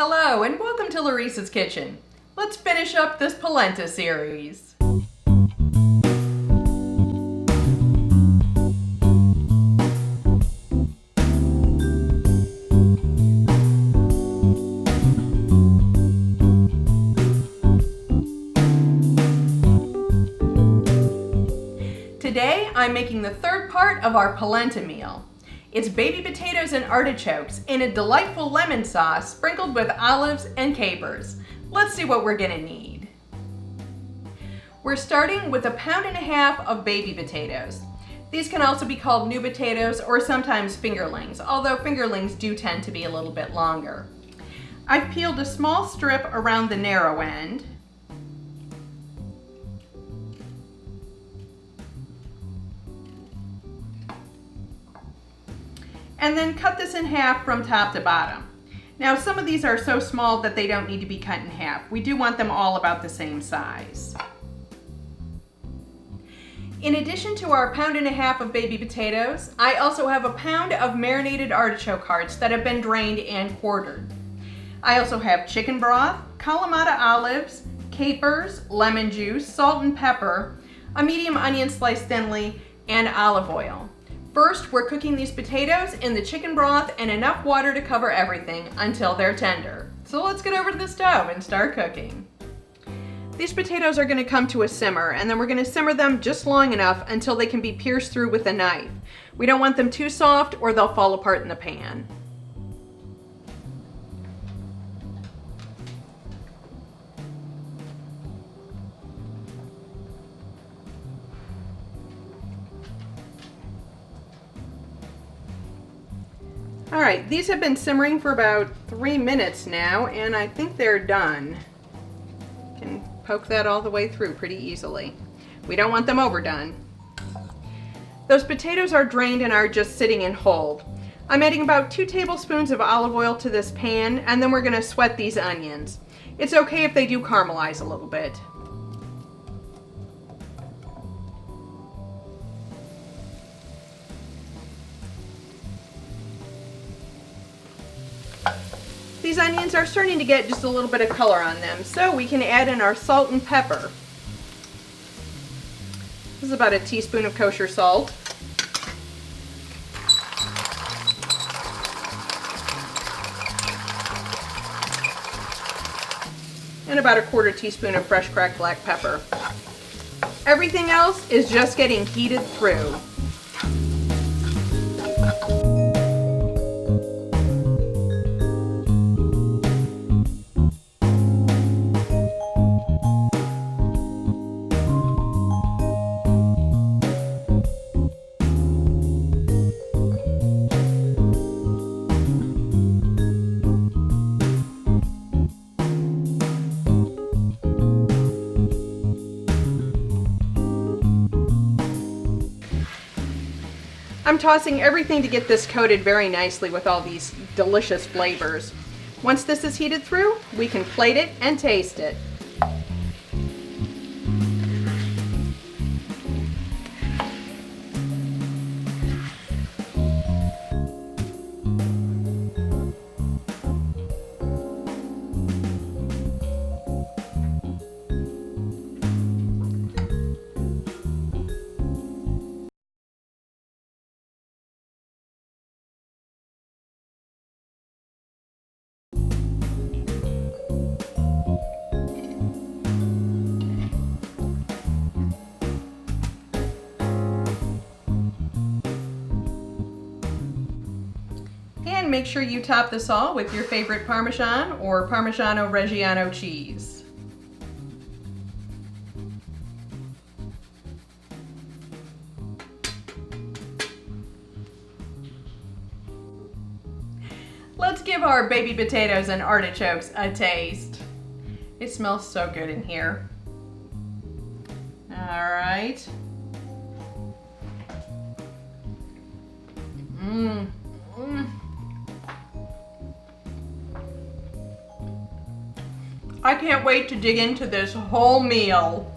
Hello and welcome to Laurice's Kitchen. Let's finish up this polenta series. Today I'm making the third part of our polenta meal. It's baby potatoes and artichokes in a delightful lemon sauce sprinkled with olives and capers. Let's see what we're gonna need. We're starting with 1.5 pounds of baby potatoes. These can also be called new potatoes or sometimes fingerlings, although fingerlings do tend to be a little bit longer. I've peeled a small strip around the narrow end. And then cut this in half from top to bottom. Now some of these are so small that they don't need to be cut in half. We do want them all about the same size. In addition to our 1.5 pounds of baby potatoes, I also have 1 pound of marinated artichoke hearts that have been drained and quartered. I also have chicken broth, kalamata olives, capers, lemon juice, salt and pepper, a medium onion sliced thinly, and olive oil. First, we're cooking these potatoes in the chicken broth and enough water to cover everything until they're tender. So let's get over to the stove and start cooking. These potatoes are going to come to a simmer, and then we're going to simmer them just long enough until they can be pierced through with a knife. We don't want them too soft or they'll fall apart in the pan. All right, these have been simmering for about 3 minutes now, and I think they're done. You can poke that all the way through pretty easily. We don't want them overdone. Those potatoes are drained and are just sitting in hold. I'm adding about 2 tablespoons of olive oil to this pan, and then we're gonna sweat these onions. It's okay if they do caramelize a little bit. These onions are starting to get just a little bit of color on them, so we can add in our salt and pepper. This is about a teaspoon of kosher salt. And about a 1/4 teaspoon of fresh cracked black pepper. Everything else is just getting heated through. I'm tossing everything to get this coated very nicely with all these delicious flavors. Once this is heated through, we can plate it and taste it. And make sure you top this all with your favorite Parmesan or Parmigiano Reggiano cheese. Let's give our baby potatoes and artichokes a taste. It smells so good in here. All right. I can't wait to dig into this whole meal.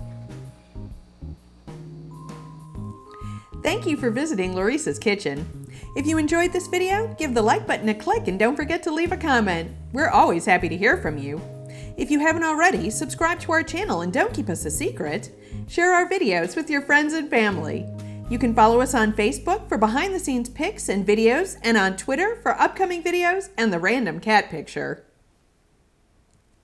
Thank you for visiting Laurice's Kitchen. If you enjoyed this video, give the like button a click and don't forget to leave a comment. We're always happy to hear from you. If you haven't already, subscribe to our channel and don't keep us a secret. Share our videos with your friends and family. You can follow us on Facebook for behind-the-scenes pics and videos, and on Twitter for upcoming videos and the random cat picture.